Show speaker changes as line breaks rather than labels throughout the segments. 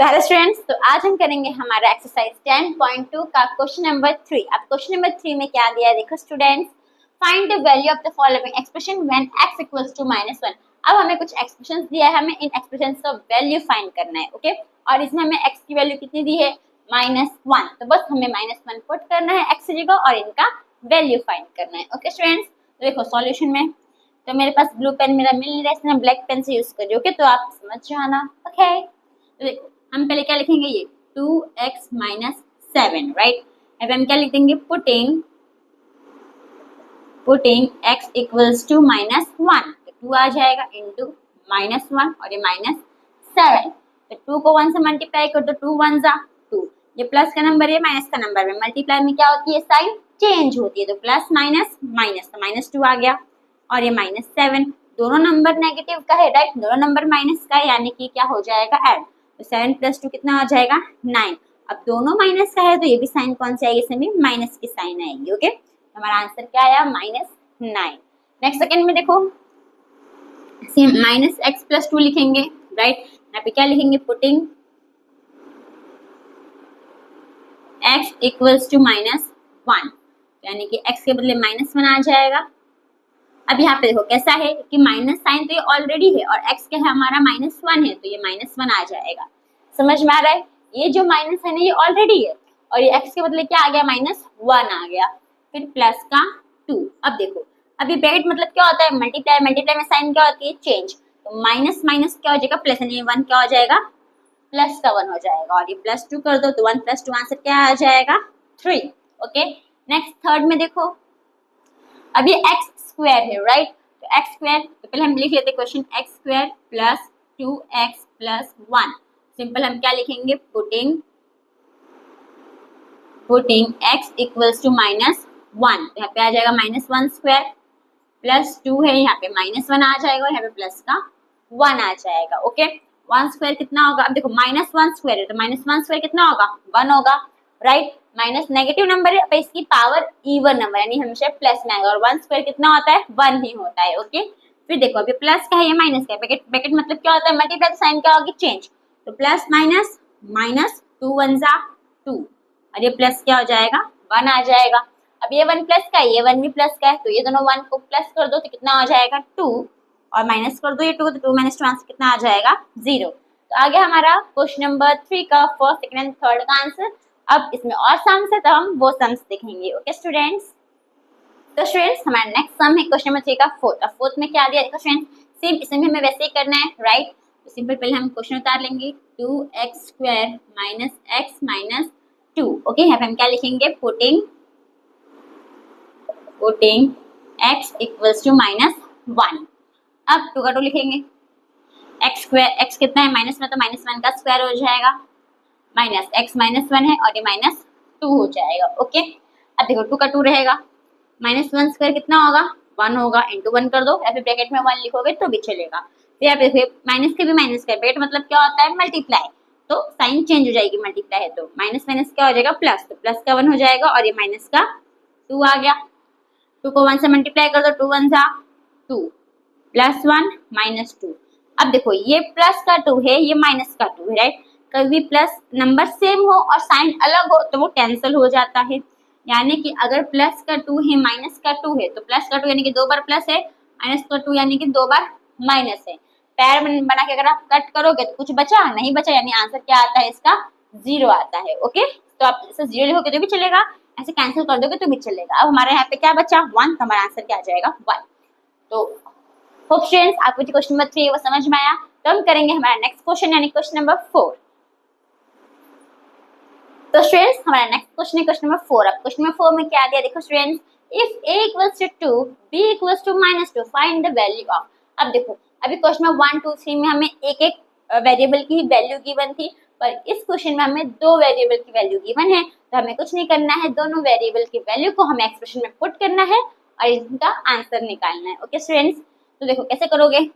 तो hello students, तो आज हम करेंगे हमारा एक्सरसाइज 10.2 का क्वेश्चन नंबर 3। अब क्वेश्चन नंबर 3 में क्या दिया है देखो students, find the value of the following expression when x equals to -1। अब हमें कुछ एक्सप्रेशंस दिया है, हमें इन एक्सप्रेशंस का वैल्यू फाइंड करना है। ओके, और इसमें हमें x की वैल्यू कितनी दी है, -1। तो बस हमें -1 पुट करना है x की जगह और इनका वैल्यू फाइंड करना है। ओके स्टूडेंट्स, तो देखो सॉल्यूशन में तो मेरे पास ब्लू पेन मेरा मिल नहीं रहा है, इसलिए मैं ब्लैक पेन से यूज कर रही हूँ। ओके, तो आप समझ जाना। ओके, तो देखो हम पहले क्या लिखेंगे, ये 2x - 7, राइट। अब हम क्या लिख देंगे, पुटिंग x इक्वल्स टू -1, तो 2 आ जाएगा इंटू -1 और ये -7। तो 2 को 1 से मल्टीप्लाई कर दो, 2 1 जा 2, ये प्लस का नंबर है माइनस का नंबर है, मल्टीप्लाई में क्या होती है, साइन चेंज होती है, तो प्लस माइनस माइनस, तो -2 आ गया और ये -7। दोनों नंबर नेगेटिव का है, राइट, दोनों नंबर माइनस का है, यानी कि क्या हो जाएगा, ऐड। तो 7 + 2 कितना आ जाएगा, 9। अब दोनों माइनस का है तो ये भी साइन कौन सी आएगी, इसमें भी माइनस की साइन आएगी। ओके, हमारा आंसर क्या आया, -9। नेक्स्ट सेकंड में देखो, -x + 2 लिखेंगे, राइट। यहाँ पे क्या लिखेंगे, पुटिंग x इक्वल्स टू -1, यानी कि x के बदले -1 आ जाएगा। अब यहाँ पे देखो कैसा है कि माइनस साइन तो ये ऑलरेडी है और x क्या है हमारा -1 है, तो ये -1 आ जाएगा। समझ में आ रहा है, ये जो माइनस है ना ये ऑलरेडी है और ये x के बदले क्या आ गया, -1 आ गया, फिर प्लस का 2। अब देखो, अभी ब्रैकेट मतलब क्या होता है, मल्टीप्लाई, मल्टीप्लाई में साइन क्या होती है, चेंज। तो माइनस माइनस क्या हो जाएगा, प्लस, यानी 1 क्या हो जाएगा, प्लस का 1 हो जाएगा और ये +2 कर दो तो 1 + 2 आंसर क्या आ जाएगा, 3। ओके, नेक्स्ट थर्ड में देखो, अब ये x² है, राइट। तो x², तो पहले हम लिख लेते क्वेश्चन, x² + 2x + 1। सिंपल हम क्या लिखेंगे, पुटिंग x इक्वल्स टू -1, तो यहाँ पे आ जाएगा -1² + 2 है, यहाँ पे -1 आ जाएगा और यहाँ पे प्लस का 1 आ जाएगा। ओके, 1² कितना होगा, अब देखो -1² है तो -1² कितना होगा, 1 होगा, राइट। माइनस नेगेटिव नंबर है, इसकी पावर इवन नंबर यानी हमेशा प्लस में आएगा और 1² कितना होता है, 1 ही होता है। ओके, फिर देखो अभी प्लस का है, ये माइनस का है, ब्रैकेट मतलब क्या होता है, मल्टीप्लाई साइन क्या होगी, चेंज। तो प्लस माइनस माइनस, 2 1 जा 2 और ये प्लस क्या हो जाएगा, 1 आ जाएगा। अब ये 1 प्लस का है, ये 1 भी प्लस का है, तो ये दोनों 1 को प्लस कर दो तो कितना हो जाएगा, 2, और माइनस कर दो ये 2, तो 2 - 2 आंसर कितना आ जाएगा, 0। तो आ गया हमारा क्वेश्चन नंबर 3 का फर्स्ट, सेकंड एंड थर्ड का आंसर। अब इसमें और सम्स है तो हम वो सम्स देखेंगे। ओके स्टूडेंट्स, तो स्टूडेंट्स हमारा नेक्स्ट सम है क्वेश्चन नंबर 3 का फोर्थ। अब फोर्थ में क्या दिया देखो स्टूडेंट्स, सेम इसमें हमें वैसे ही करना है, राइट। तो सिंपल पहले हम क्वेश्चन उतार लेंगे, 2x² - x - 2। ओके, यहाँ पे हम क्या लिखेंगे, पुटिंग x इक्वल्स टू -1। अब 2 का 2 लिखेंगे, x कितना है, माइनस में, तो -1 का स्क्वायर हो जाएगा, -x -1 है और ये -2 हो जाएगा। ओके, अब देखो 2 का 2 रहेगा, -1² कितना होगा, 1 होगा, इंटू 1 कर दो या फिर ब्रैकेट में 1 लिखोगे तो भी चलेगा। फिर आप देखिए माइनस के भी माइनस का, ब्रैकेट मतलब क्या होता है, मल्टीप्लाई, तो साइन चेंज हो जाएगी, मल्टीप्लाई है तो माइनस माइनस क्या हो जाएगा, प्लस, तो प्लस का 1 हो जाएगा और ये माइनस का 2 आ गया। 2 को 1 से मल्टीप्लाई कर दो, 2 1 जा 2 +1 -2। अब देखो ये प्लस का 2 है, ये माइनस का 2 है, राइट। कभी प्लस नंबर सेम हो और साइन अलग हो तो वो कैंसिल हो जाता है, यानी कि अगर प्लस का 2 है माइनस का 2 है तो प्लस का 2 यानी कि 2 बार प्लस है, माइनस का 2 यानी कि 2 बार माइनस है। पैर बना के अगर आप कट करोगे तो कुछ बचा नहीं बचा, यानी आंसर क्या आता है इसका, 0 आता है। ओके, तो आप इसे 0 लिखोगे तो भी चलेगा, ऐसे कैंसिल कर दोगे तो भी चलेगा। अब हमारे यहाँ पे क्या बचा, 1, तो हमारा आंसर क्या आ जाएगा, 1। तो होप स्टूडेंट्स आपको जो क्वेश्चन नंबर 3 वो समझ में आया। तो हम करेंगे हमारा नेक्स्ट क्वेश्चन यानी क्वेश्चन नंबर 4। तो स्टूडेंट्स हमारा नेक्स्ट क्वेश्चन है क्वेश्चन नंबर 4। अब क्वेश्चन नंबर 4 में क्या दिया देखो students, if a equals to 2 b equals to -2 find the value of. अब देखो अभी क्वेश्चन नंबर 1 2 3 में हमें एक एक वेरिएबल की वैल्यू गिवन थी, पर इस क्वेश्चन में हमें 2 वेरिएबल की वैल्यू गिवन है, तो हमें कुछ नहीं करना है, दोनों वेरिएबल की वैल्यू को हमें एक्सप्रेशन में पुट करना है और इनका आंसर निकालना है। ओके स्टूडेंट्स, तो देखो कैसे करोगे,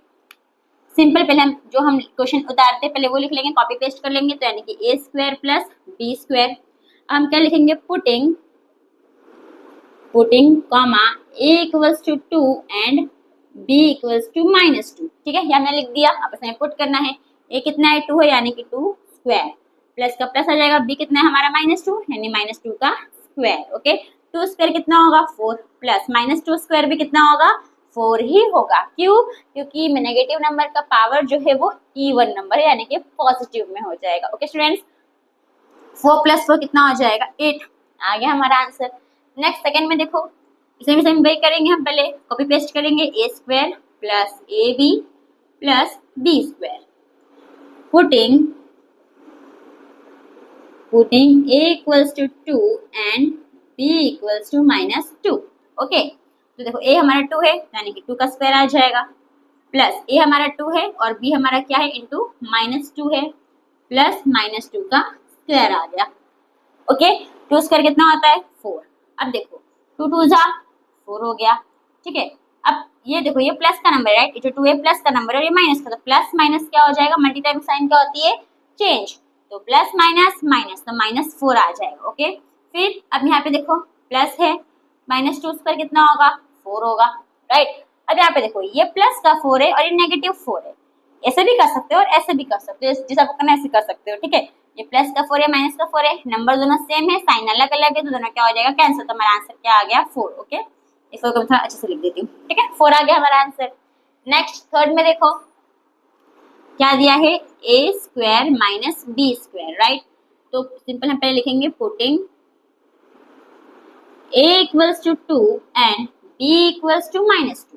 सिंपल पहले हम जो हम क्वेश्चन उतारते हैं पहले वो लिख लेंगे, कॉपी पेस्ट कर लेंगे, तो यानी कि a² + b²। हम क्या लिखेंगे, putting a equals to 2 and b equals to -2। ठीक है, ये हमने लिख दिया। अब इसमें पुट करना है, a कितना है, 2 है, यानी कि 2² स्क्वायर, प्लस का प्लस आ जाएगा, b कितना है हमारा -2 यानी -2 का स्क्वायर। ओके, 2 स्क्वायर कितना होगा 4 प्लस -2 स्क्वायर भी कितना होगा 4 ही होगा। क्यों? क्योंकि नेगेटिव नंबर का पावर जो है वो इवन नंबर है यानी कि पॉजिटिव में हो जाएगा। ओके स्टूडेंट्स, 4 + 4 कितना हो जाएगा 8, आ गया हमारा आंसर। नेक्स्ट सेकंड में देखो, इसे भी सेम वही करेंगे, हम पहले कॉपी पेस्ट करेंगे a square plus ab plus b square, putting a equals to 2 and b equals to -2। Okay, तो देखो a हमारा 2 है यानी कि 2 का स्क्वायर आ जाएगा, प्लस a हमारा 2 है और b हमारा क्या है इंटू -2 है, प्लस -2 का स्क्वायर आ गया। ओके, 2 स्क्वायर कितना होता है 4। अब देखो 2 2 जा 4 हो गया। ठीक है, अब ये देखो ये प्लस का नंबर है राइट, ये जो 2 है प्लस का नंबर है और ये माइनस का, तो प्लस माइनस क्या हो जाएगा, मल्टीप्लाई में साइन क्या होती है चेंज, तो प्लस माइनस माइनस तो -4 आ जाएगा। ओके, फिर अब यहाँ पे देखो प्लस है, -2 स्क्वायर कितना होगा 4 होगा राइट। अब यहाँ पे देखो ये प्लस का 4 है और ये नेगेटिव 4 है, ऐसे भी कर सकते हो और ऐसे भी कर सकते हो, जैसे आपको करना ऐसे कर सकते हो। ठीक है, ये प्लस का 4 है माइनस का 4 है, नंबर दोनों सेम है, साइन अलग अलग है, तो दोनों क्या हो जाएगा कैंसिल, तो हमारा आंसर क्या आ गया 4। ओके, इसको मैं थोड़ा अच्छे से लिख देती हूँ। ठीक है, 4 आ गया हमारा आंसर। नेक्स्ट थर्ड में देखो क्या दिया है a square minus b square right, तो सिंपल हम पहले लिखेंगे putting a equals to 2 and b equals to -2,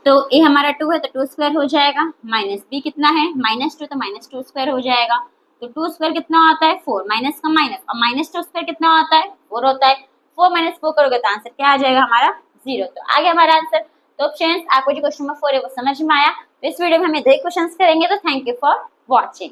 तो a हमारा 2 है तो 2 स्क्वायर हो जाएगा, माइनस b कितना है -2 तो -2 स्क्वायर हो जाएगा, तो 2 स्क्वायर कितना आता है 4, माइनस का माइनस, और -2 स्क्वायर कितना आता है 4 होता है, 4 - 4 करोगे तो आंसर क्या आ जाएगा हमारा 0, तो आ गया हमारा आंसर। तो फ्रेंड्स आपको जो क्वेश्चन नंबर 4 है वो समझ में आया, तो इस वीडियो में हम 2 क्वेश्चंस करेंगे, तो थैंक यू फॉर वॉचिंग।